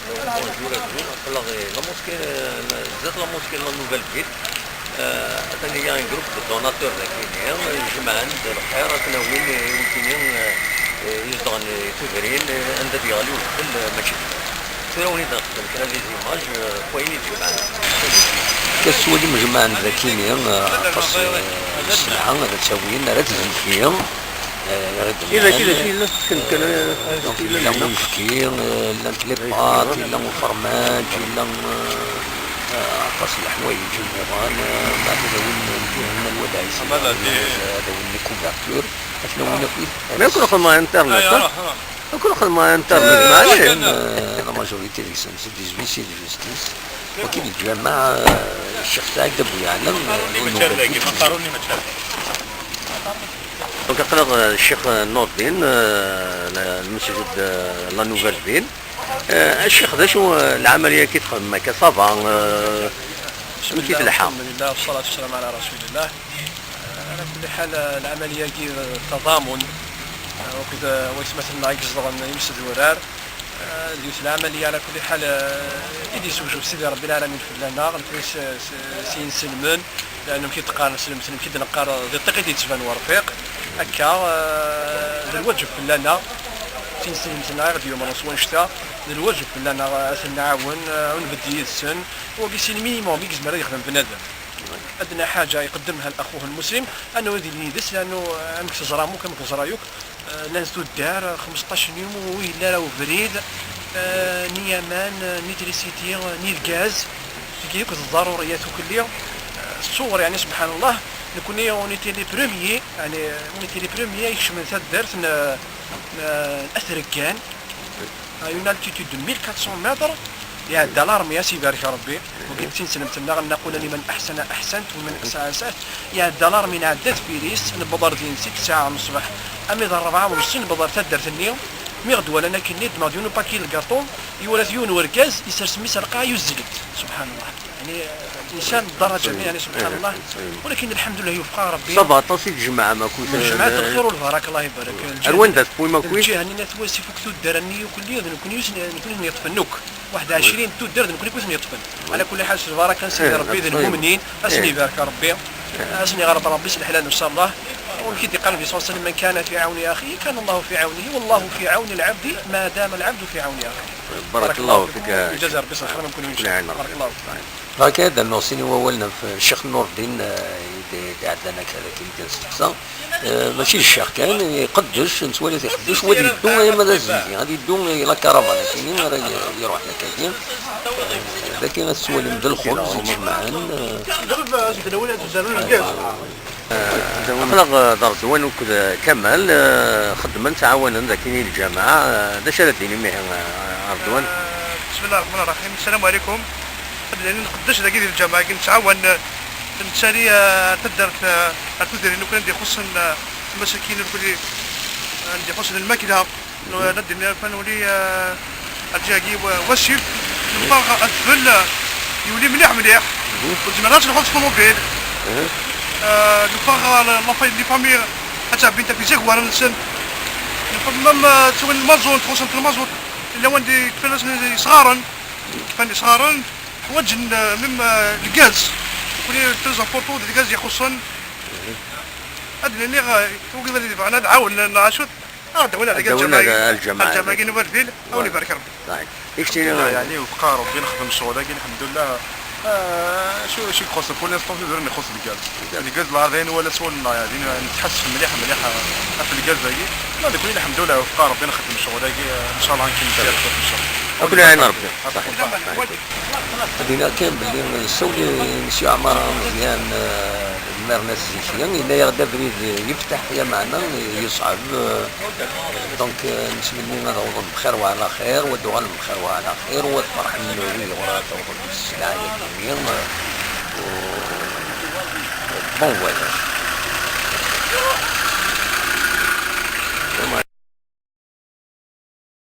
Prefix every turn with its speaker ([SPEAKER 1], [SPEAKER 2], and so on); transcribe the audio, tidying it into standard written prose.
[SPEAKER 1] Bonjour à tous. Alors, la mosquée, la mosquée de la Nouvelle-Ville, il y a un groupe de donateurs كاينين جمعان الخير وين يمكن يصدغن تدرين عند ديالو في المسجد. تراوني نخدم كان لي زيماج كوينين جمعان. كسولي مجمعان ذاكينين خاص السلعة هذا تسوين راه تزنفيهم. إذا كذا كان لا مفكير لا كليبات لا فرماج لا قص الحوايج النيران بعد هذا الودايس هذا وين كوفرتور شنو وين فيه ما يكون خدمة انترنت يكون خدمة انترنت معليش لا ماجوريتي دي سنس دي جويسي دي جوستيس وكيل الجامع الشيخ سعيد ابو يعلم مقاروني ما دونك قرا الشيخ نور الدين المسجد لا نوفيل فيل الشيخ ذا شو العمليه كي تخدم هكا صافا كيف الحال
[SPEAKER 2] الحمد لله والصلاه والسلام على رسول الله. على كل حال العمليه كي تضامن وكذا ويسمى يقصدون يمسد الورار ديوس العمليه على كل حال يدي سوجو سيدي ربي العالمين في لنا نفيس سين سلمن لانه كي تقارن سلم كي نقار ذي الطقيت يتبان ورفيق هكا الوجه في لنا سين سلمتنا غادي يوم نصوان شتا الوجه في لنا نعاون ونبدي السن وكيسي المينيموم يقدر يخدم بنادم ادنى حاجه يقدمها لاخوه المسلم انه يدير نيدس لانه عندك تزرامو كما كزرايوك ناس الدار 15 يوم ويلا راهو بريد ني امان ني تريسيتي ني الغاز كيك الضروريات كليه الصور يعني سبحان الله نكون اونيتي لي بروميي يعني اونيتي لي بروميي يشمل تاع الدرس الاثر كان اون التيتود 1400 متر يا الدلار ياسي بارك ربي وقلت سلمتنا غنقول لمن احسن احسنت ومن اساء اسات يا الدلار من عدات بيريس نبضر دين 6 ساعه من الصباح امي ضر 4 ونص نبضر تدرت النيوم مي غدوه لنا كنيت ماديون باكي الكاطون يولات يون وركاز يسر سمي سرقه يزلت سبحان الله يعني الانسان الدرجه يعني سبحان الله ولكن الحمد لله يوفق ربي
[SPEAKER 1] صبا تصيد الجماعه ما كنت
[SPEAKER 2] جماعه الخير والبركه الله يبارك
[SPEAKER 1] الوين داز بوي ما كويس
[SPEAKER 2] الجهه اللي نتواسي فوق تدرني وكل يوم نكون يطفنوك 21 تدر نكون يكون يطفن على كل حال البركه نسيدي ربي ذي المؤمنين اسني بارك ربي اسني غرب ربي الحلال ان شاء الله وكي قال النبي صلى الله عليه وسلم من كان في عون اخيه كان الله في عونه والله في عون العبد ما دام العبد في عون اخيه.
[SPEAKER 1] بارك الله فيك
[SPEAKER 2] جزا ربي خير ما نكونوا ان شاء الله. بارك الله فيك.
[SPEAKER 1] هكذا نوصيني وولنا في الشيخ نور الدين عندنا كذا كي يدير استحسان ماشي الشيخ كان يقدش نسوالي يقدش ودي يدو ماذا زيدي غادي يدو لا كرامه لكن يروح لكاين لكن السوالي من الخبز يجمعان خلق دار زوين وكذا كمال خدمة تعاون ذاك الجماعة دا شرا ديني ميه أردوان.
[SPEAKER 3] بسم الله الرحمن الرحيم. السلام عليكم. نقدش ذاك الجماعة نتعاون نسالي تدرك تدير انه كان يخص المساكين الكل عندي يخص الماكله ندي نولي الجاكي وسيف نبغى الذل يولي مليح والجماعات نحط في الموبيل نبغى لي فامي حتى بنت في زيكوار نسن مام تسوي المازون تخصن المازون الا وندي كفاش صغارا كفاني صغارا وجن مما الغاز كوني تريزامبورطون ديال الغاز يخصن ادني اللي وكيف انا نعاون نعاشوت دوله الجماعه كاين والفيل الله يبارك ربي.
[SPEAKER 1] صحيح يكتي يعني
[SPEAKER 3] وبقى ربي نخدم الشغل كاين الحمد لله. شو يخص كل انستون يقدر يخص الغاز العادين ولا سولنا يعني نتحسن مليحه في الغاز هاكي لا كل الحمد لله وبقى ربي نخدم الشغل هاكي ان شاء الله نكمل فيها ان شاء الله.
[SPEAKER 1] ربنا يعين ربي. هذينا كان باللي نسولي مسيو عمار مزيان المير ناس زيكيان الا يغدا بريد يفتح يا معنا يصعب دونك نتمنى نعوض بخير وعلى خير والدوغال بخير وعلى خير والفرح النوري وغرا توصل بالسلعه اليوميه بون فواياج.